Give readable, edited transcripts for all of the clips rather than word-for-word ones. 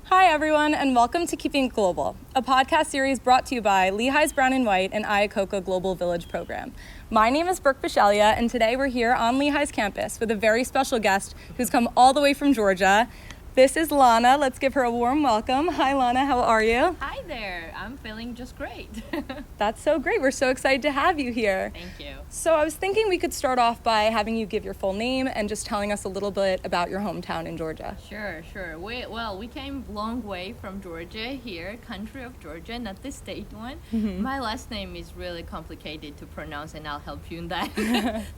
Hi, everyone, and welcome to Keeping It Global, a podcast series brought to you by Lehigh's Brown and White and Iacocca Global Village program. My name is Brooke Bishelia, and today we're here on Lehigh's campus with a very special guest who's come all the way from Georgia. This is Lana. Let's give her a warm welcome. Hi, Lana. How are you? Hi there. I'm feeling just great. That's so great. We're so excited to have you here. Thank you. So I was thinking we could start off by having you give your full name and just telling us a little bit about your hometown in Georgia. Sure. We came long way from Georgia here, country of Georgia, not the state one. Mm-hmm. My last name is really complicated to pronounce, and I'll help you in that.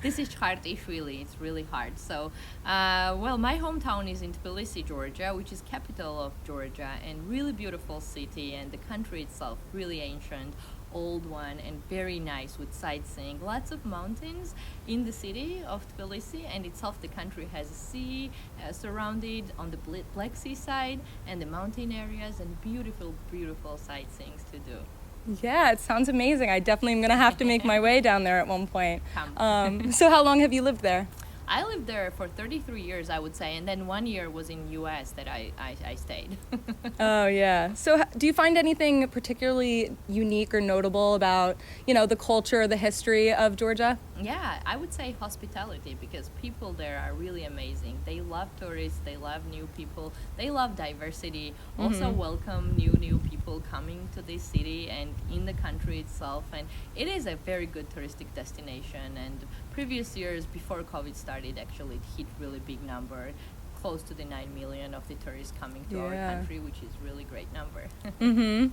This is Chkhartishvili. It's really hard. So, my hometown is in Tbilisi, Georgia, which is capital of Georgia, and really beautiful city, and the country itself really ancient, old one, and very nice with sightseeing. Lots of mountains in the city of Tbilisi, and itself the country has a sea surrounded on the Black Sea side, and the mountain areas, and beautiful sightseeing to do. Yeah, it sounds amazing. I definitely am going to have to make my way down there at one point. Come. So how long have you lived there? I lived there for 33 years, I would say, and then 1 year was in U.S. that I stayed. Oh, yeah. So do you find anything particularly unique or notable about, the culture, the history of Georgia? Yeah, I would say hospitality, because people there are really amazing. They love tourists, they love new people, they love diversity, also welcome new people coming to this city and in the country itself. And it is a very good touristic destination, and previous years before COVID started, actually it hit really big number, close to the 9 million of the tourists coming to our country, which is really great number. Mm-hmm.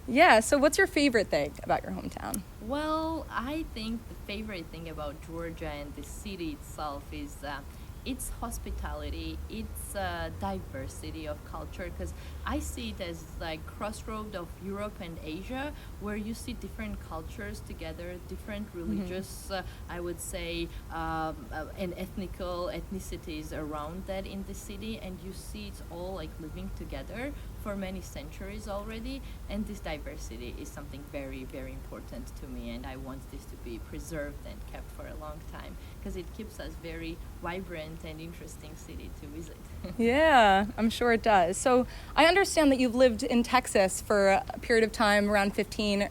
Yeah, so what's your favorite thing about your hometown? Well, I think the favorite thing about Georgia and the city itself is its hospitality, its diversity of culture, because I see it as like crossroad of Europe and Asia, where you see different cultures together, different religious, I would say, and ethnicities around that in the city, and you see it's all like living together for many centuries already, and this diversity is something very, very important to me, and I want this to be preserved and kept for a long time, because it keeps us very vibrant and interesting city to visit. Yeah, I'm sure it does. So I understand that you've lived in Texas for a period of time, around 15,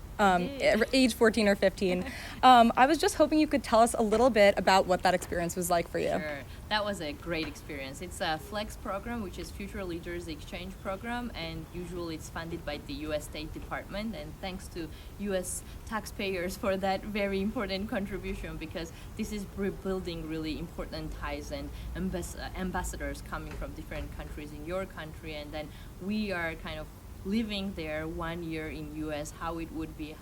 age 14 or 15. I was just hoping you could tell us a little bit about what that experience was like for you. Sure. That was a great experience. It's a FLEX program, which is Future Leaders Exchange Program, and usually it's funded by the U.S. State Department, and thanks to U.S. taxpayers for that very important contribution, because this is rebuilding really important ties and ambassadors coming from different countries in your country, and then we are kind of living there 1 year in US, how it would be,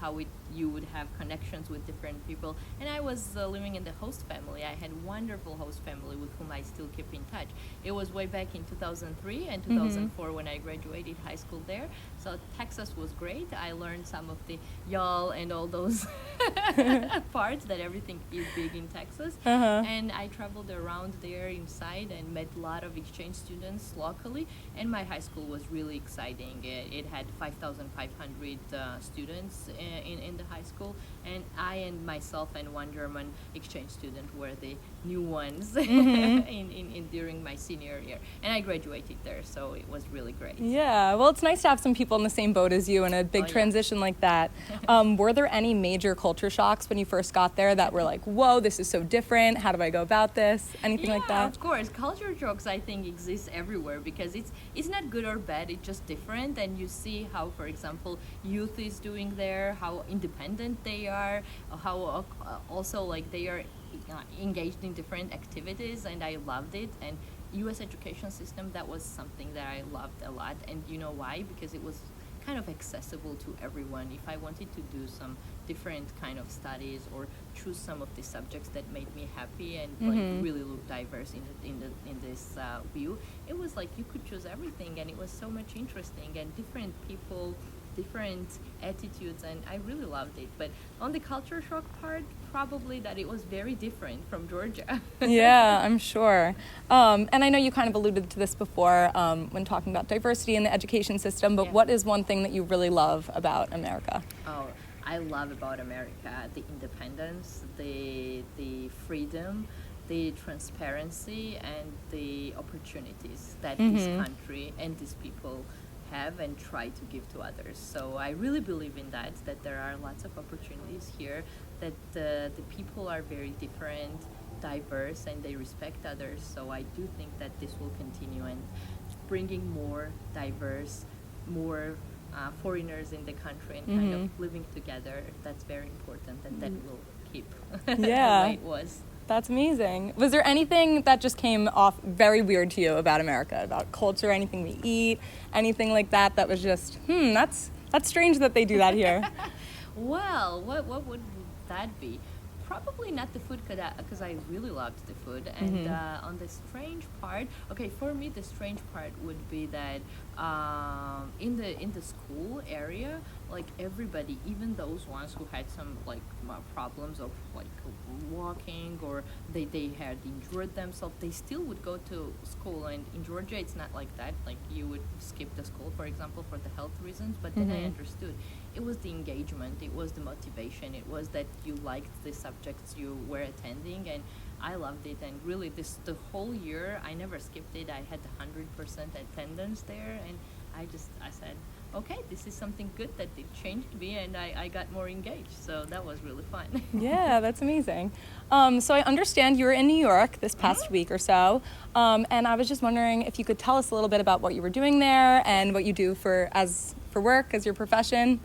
you would have connections with different people. And I was living in the host family. I had a wonderful host family with whom I still keep in touch. It was way back in 2003 and 2004 when I graduated high school there. So Texas was great. I learned some of the y'all and all those parts, that everything is big in Texas. And I traveled around there inside and met a lot of exchange students locally, and my high school was really exciting. It had 5,500 students in the high school, and I and myself and one German exchange student were the new ones during my senior year, and I graduated there, so it was really great. Yeah, well, it's nice to have some people in the same boat as you in a big transition like that. Were there any major culture shocks when you first got there that were like, whoa, this is so different, how do I go about this, anything like that? Of course, culture shocks I think exist everywhere, because it's not good or bad, it's just different, and you see how, for example, youth is doing there, how independent they are, how also like they are engaged in different activities, and I loved it. And U.S. education system, that was something that I loved a lot, and you know why? Because it was kind of accessible to everyone. If I wanted to do some different kind of studies or choose some of the subjects that made me happy and like really look diverse in this view, it was like you could choose everything, and it was so much interesting, and different people, different attitudes, and I really loved it. But on the culture shock part, probably that it was very different from Georgia. Yeah, I'm sure. And I know you kind of alluded to this before when talking about diversity in the education system, but what is one thing that you really love about America? Oh, I love about America the independence, the freedom, the transparency, and the opportunities that this country and these people have and try to give to others. So I really believe in that there are lots of opportunities here, that the people are very different, diverse, and they respect others. So I do think that this will continue, and bringing more diverse, more foreigners in the country and kind of living together, that's very important, and that will keep the way it was. That's amazing. Was there anything that just came off very weird to you about America, about culture, anything we eat, anything like that that was just, that's strange that they do that here? Well, what would that be? Probably not the food, because I really loved the food. And on the strange part, okay, for me the strange part would be that in the school area, like everybody, even those ones who had some like problems of like walking, or they had injured themselves, they still would go to school. And in Georgia it's not like that, like you would skip the school, for example, for the health reasons. But then I understood it was the engagement, it was the motivation, it was that you liked the subjects you were attending, and I loved it. And really the whole year I never skipped it. I had 100% attendance there, and I said, okay, this is something good, that it changed me, and I got more engaged. So that was really fun. Yeah, that's amazing. So I understand you were in New York this past week or so, and I was just wondering if you could tell us a little bit about what you were doing there and what you do for work, as your profession.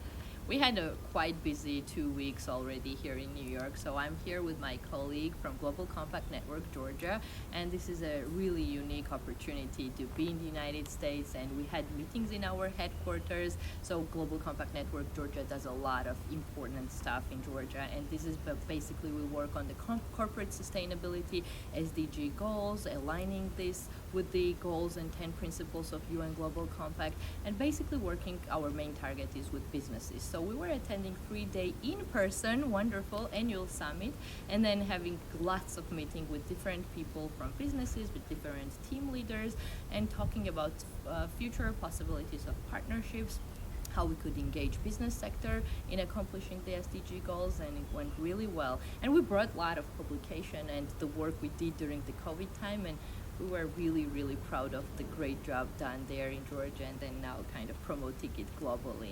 We had a quite busy 2 weeks already here in New York. So I'm here with my colleague from Global Compact Network Georgia, and this is a really unique opportunity to be in the United States. And we had meetings in our headquarters. So Global Compact Network Georgia does a lot of important stuff in Georgia, and this is basically we work on the corporate sustainability SDG goals, aligning this with the goals and 10 principles of UN Global Compact, and basically working, our main target is with businesses. So we were attending 3-day in-person, wonderful annual summit, and then having lots of meetings with different people from businesses, with different team leaders, and talking about future possibilities of partnerships, how we could engage business sector in accomplishing the SDG goals, and it went really well. And we brought a lot of publication and the work we did during the COVID time, and we were really, really proud of the great job done there in Georgia, and then now kind of promoting it globally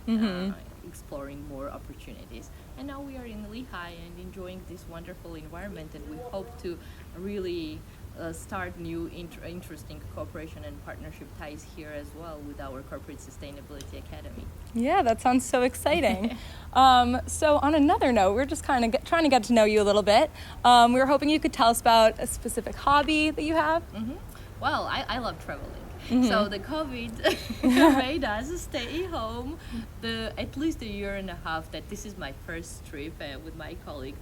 and exploring more opportunities. And now we are in Lehigh and enjoying this wonderful environment, and we hope to really start new interesting cooperation and partnership ties here as well with our Corporate Sustainability Academy. Yeah, that sounds so exciting. So on another note, we're just kind of trying to get to know you a little bit. We were hoping you could tell us about a specific hobby that you have. Well, I love traveling. So the COVID made us stay home at least a year and a half. That this is my first trip with my colleague.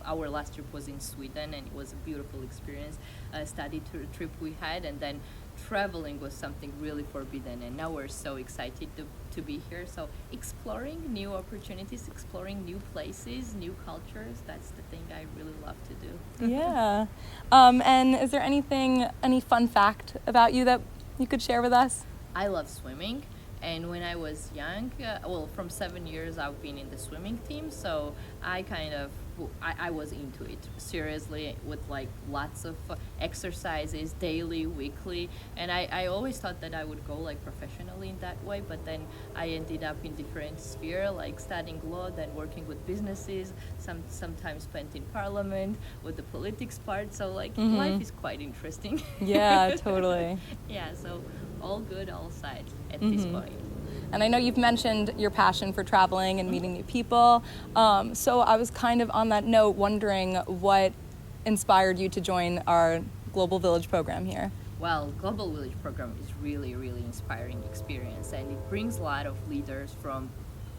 Our last trip was in Sweden, and it was a beautiful experience, study trip we had, and then traveling was something really forbidden, and now we're so excited to be here. So exploring new opportunities, exploring new places, new cultures, that's the thing I really love to do. Yeah. And is there any fun fact about you that you could share with us? I love swimming, and when I was young, from 7 years I've been in the swimming team, so I was into it seriously, with like lots of exercises daily, weekly, and I always thought that I would go like professionally in that way, but then I ended up in different sphere, like studying law, then working with businesses, sometimes spent in parliament with the politics part, so like life is quite interesting. Yeah, totally. Yeah, so all good, all sides at this point. And I know you've mentioned your passion for traveling and meeting new people. So I was kind of on that note wondering what inspired you to join our Global Village program here. Well, Global Village program is really, really inspiring experience, and it brings a lot of leaders from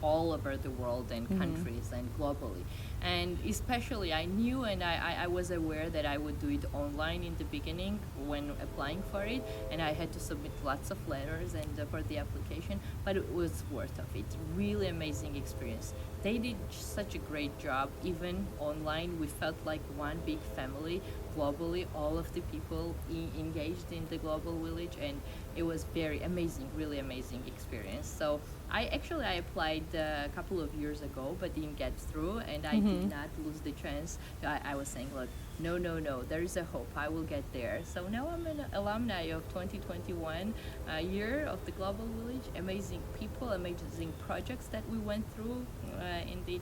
all over the world and countries and globally. And especially I knew and I was aware that I would do it online in the beginning when applying for it, and I had to submit lots of letters and for the application, but it was worth of it. Really amazing experience. They did such a great job. Even online, we felt like one big family globally, all of the people engaged in the Global Village, and it was very amazing, really amazing experience. So I applied a couple of years ago, but didn't get through, and I did not lose the chance. I was saying, look, no, there is a hope. I will get there. So now I'm an alumni of 2021 year of the Global Village. Amazing people, amazing projects that we went through in the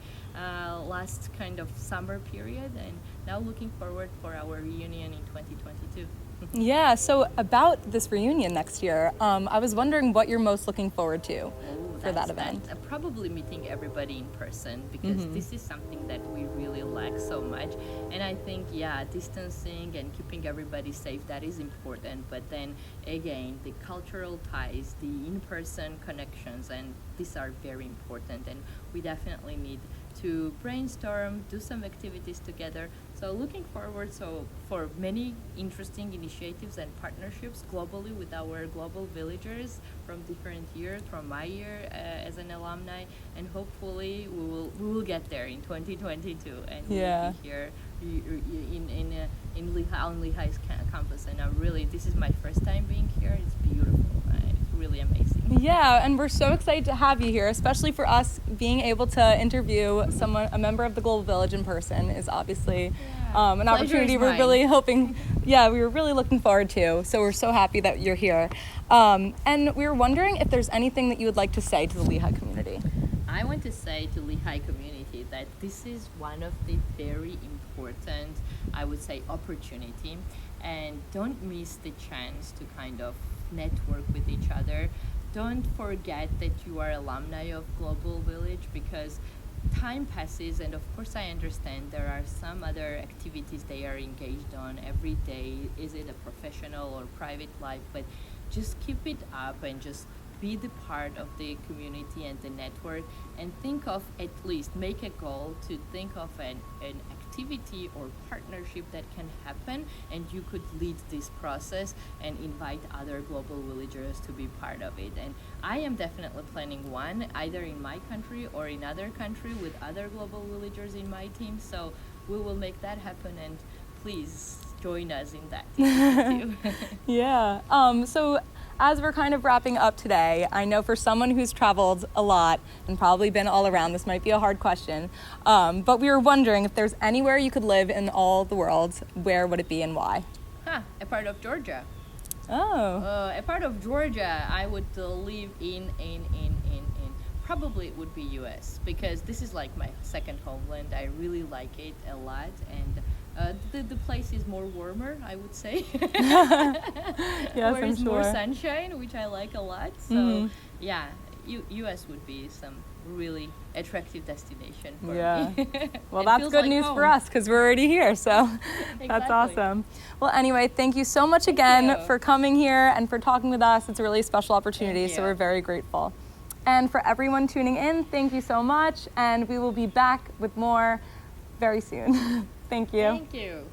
last kind of summer period, and now looking forward for our reunion in 2022. Yeah, so about this reunion next year, I was wondering what you're most looking forward to for that event. Probably meeting everybody in person, because this is something that we really lack so much. And I think, distancing and keeping everybody safe, that is important. But then again, the cultural ties, the in-person connections, and these are very important. And we definitely need to brainstorm, do some activities together. So looking forward for many interesting initiatives and partnerships globally with our global villagers from different years, from my year as an alumni, and hopefully we will get there in 2022, and we'll be here in Lehigh, on Lehigh's campus. And this is my first time being here. It's beautiful. It's really amazing. Yeah, and we're so excited to have you here, especially for us being able to interview a member of the Global Village in person is obviously an opportunity we're really hoping, we were really looking forward to. So we're so happy that you're here. And we were wondering if there's anything that you would like to say to the Lehigh community. I want to say to Lehigh community that this is one of the very important, I would say, opportunity, and don't miss the chance to kind of network with each other. Don't forget that you are alumni of Global Village, because time passes, and of course I understand there are some other activities they are engaged on every day. Is it a professional or private life? But just keep it up and just be the part of the community and the network, and think of, at least make a goal to think of an activity or partnership that can happen, and you could lead this process and invite other global villagers to be part of it. And I am definitely planning one, either in my country or in other country with other global villagers in my team. So we will make that happen, and please join us in that too. So as we're kind of wrapping up today, I know for someone who's traveled a lot and probably been all around, this might be a hard question, but we were wondering if there's anywhere you could live in all the world, where would it be and why? A part of Georgia. A part of Georgia I would live in probably it would be US, because this is like my second homeland. I really like it a lot, and the place is more warmer, I would say. Yes, There is I'm sure. more sunshine, which I like a lot. So US would be some really attractive destination for me. Well, that's good news for us, because we're already here, so that's awesome. Well, anyway, thank you so much again for coming here and for talking with us. It's a really special opportunity, so we're very grateful. And for everyone tuning in, thank you so much, and we will be back with more very soon. Thank you. Thank you.